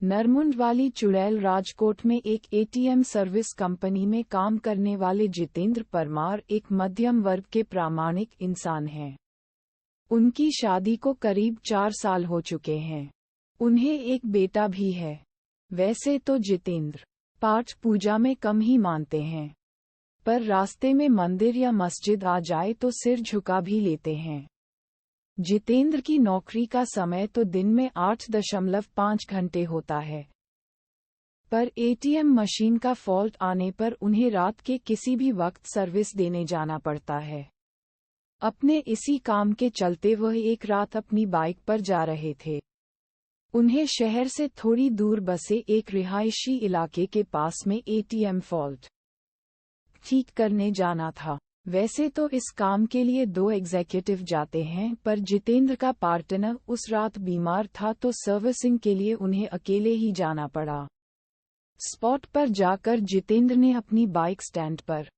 नरमुंड वाली चुड़ैल राजकोट में एक एटीएम सर्विस कंपनी में काम करने वाले जितेंद्र परमार एक मध्यम वर्ग के प्रामाणिक इंसान हैं। उनकी शादी को करीब 4 साल हो चुके हैं। उन्हें एक बेटा भी है। वैसे तो जितेंद्र पाठ पूजा में कम ही मानते हैं, पर रास्ते में मंदिर या मस्जिद आ जाए तो सिर झुका भी लेते हैं। जितेंद्र की नौकरी का समय तो दिन में 8.5 घंटे होता है, पर एटीएम मशीन का फॉल्ट आने पर उन्हें रात के किसी भी वक्त सर्विस देने जाना पड़ता है। अपने इसी काम के चलते वह एक रात अपनी बाइक पर जा रहे थे। उन्हें शहर से थोड़ी दूर बसे एक रिहायशी इलाके के पास में एटीएम फॉल्ट ठीक करने जाना था। वैसे तो इस काम के लिए 2 एग्जीक्यूटिव जाते हैं, पर जितेंद्र का पार्टनर उस रात बीमार था तो सर्विसिंग के लिए उन्हें अकेले ही जाना पड़ा। स्पॉट पर जाकर जितेंद्र ने अपनी बाइक स्टैंड पर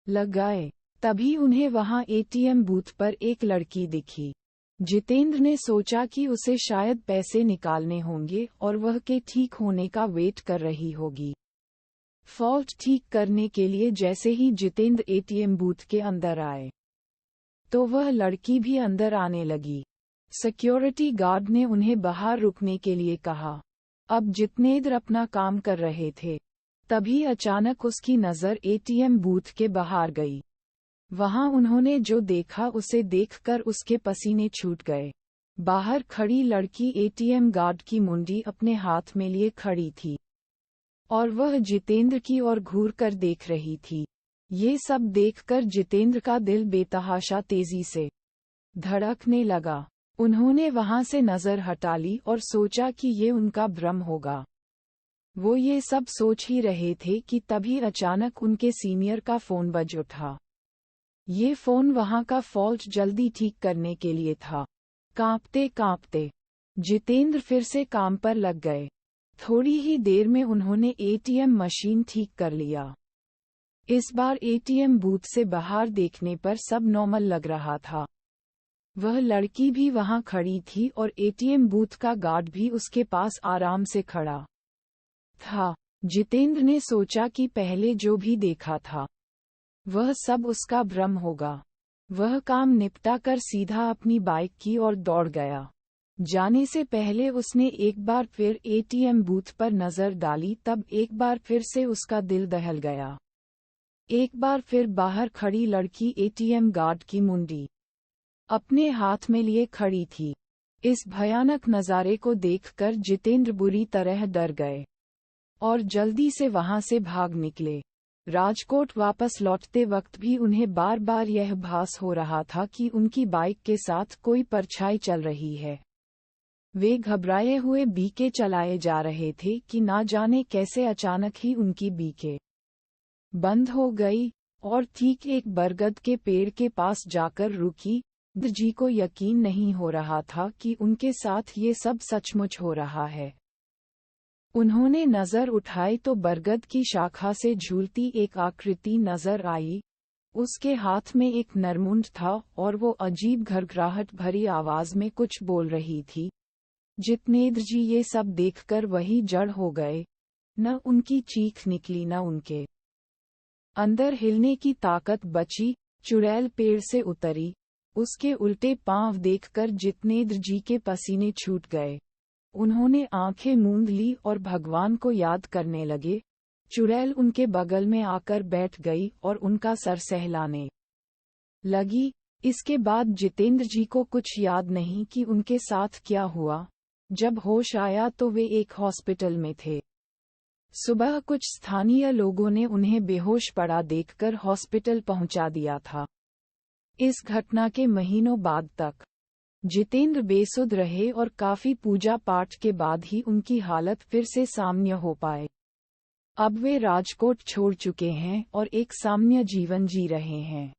लगाए, तभी उन्हें वहां एटीएम बूथ पर एक लड़की दिखी। जितेंद्र ने सोचा कि उसे शायद पैसे निकालने होंगे और वह के ठीक होने का वेट कर रही होगी। फॉल्ट ठीक करने के लिए जैसे ही जितेंद्र एटीएम बूथ के अंदर आए, तो वह लड़की भी अंदर आने लगी। सिक्योरिटी गार्ड ने उन्हें बाहर रुकने के लिए कहा। अब जितेंद्र अपना काम कर रहे थे, तभी अचानक उसकी नज़र एटीएम बूथ के बाहर गई। वहां उन्होंने जो देखा उसे देखकर उसके पसीने छूट गए। बाहर खड़ी लड़की एटीएम गार्ड की मुंडी अपने हाथ में लिए खड़ी थी और वह जितेंद्र की ओर घूर कर देख रही थी। ये सब देखकर जितेंद्र का दिल बेतहाशा तेजी से धड़कने लगा। उन्होंने वहां से नजर हटा ली और सोचा कि ये उनका भ्रम होगा। वो ये सब सोच ही रहे थे कि तभी अचानक उनके सीनियर का फोन बज उठा। ये फोन वहां का फॉल्ट जल्दी ठीक करने के लिए था। कांपते कांपते जितेंद्र फिर से काम पर लग गए। थोड़ी ही देर में उन्होंने एटीएम मशीन ठीक कर लिया। इस बार एटीएम बूथ से बाहर देखने पर सब नॉर्मल लग रहा था। वह लड़की भी वहां खड़ी थी और एटीएम बूथ का गार्ड भी उसके पास आराम से खड़ा था। जितेंद्र ने सोचा कि पहले जो भी देखा था वह सब उसका भ्रम होगा। वह काम निपटा कर सीधा अपनी बाइक की ओर दौड़ गया। जाने से पहले उसने एक बार फिर एटीएम बूथ पर नजर डाली, तब एक बार फिर से उसका दिल दहल गया। एक बार फिर बाहर खड़ी लड़की एटीएम गार्ड की मुंडी अपने हाथ में लिए खड़ी थी। इस भयानक नज़ारे को देखकर जितेंद्र बुरी तरह डर गए और जल्दी से वहां से भाग निकले। राजकोट वापस लौटते वक्त भी उन्हें बार बार यह भास हो रहा था कि उनकी बाइक के साथ कोई परछाई चल रही है। वे घबराए हुए बीके चलाए जा रहे थे कि ना जाने कैसे अचानक ही उनकी बीके बंद हो गई और ठीक एक बरगद के पेड़ के पास जाकर रुकी। जी को यकीन नहीं हो रहा था कि उनके साथ ये सब सचमुच हो रहा है। उन्होंने नजर उठाई तो बरगद की शाखा से झूलती एक आकृति नजर आई। उसके हाथ में एक नरमुंड था और वो अजीब घरघराहट भरी आवाज में कुछ बोल रही थी। जितेंद्र जी ये सब देखकर वही जड़ हो गए। न उनकी चीख निकली, न उनके अंदर हिलने की ताकत बची। चुड़ैल पेड़ से उतरी। उसके उल्टे पांव देखकर जितेंद्र जी के पसीने छूट गए। उन्होंने आंखें मूंद ली और भगवान को याद करने लगे। चुड़ैल उनके बगल में आकर बैठ गई और उनका सर सहलाने लगी। इसके बाद जितेंद्र जी को कुछ याद नहीं कि उनके साथ क्या हुआ। जब होश आया तो वे एक हॉस्पिटल में थे। सुबह कुछ स्थानीय लोगों ने उन्हें बेहोश पड़ा देखकर हॉस्पिटल पहुंचा दिया था। इस घटना के महीनों बाद तक जितेंद्र बेसुध रहे और काफी पूजा पाठ के बाद ही उनकी हालत फिर से सामान्य हो पाए। अब वे राजकोट छोड़ चुके हैं और एक सामान्य जीवन जी रहे हैं।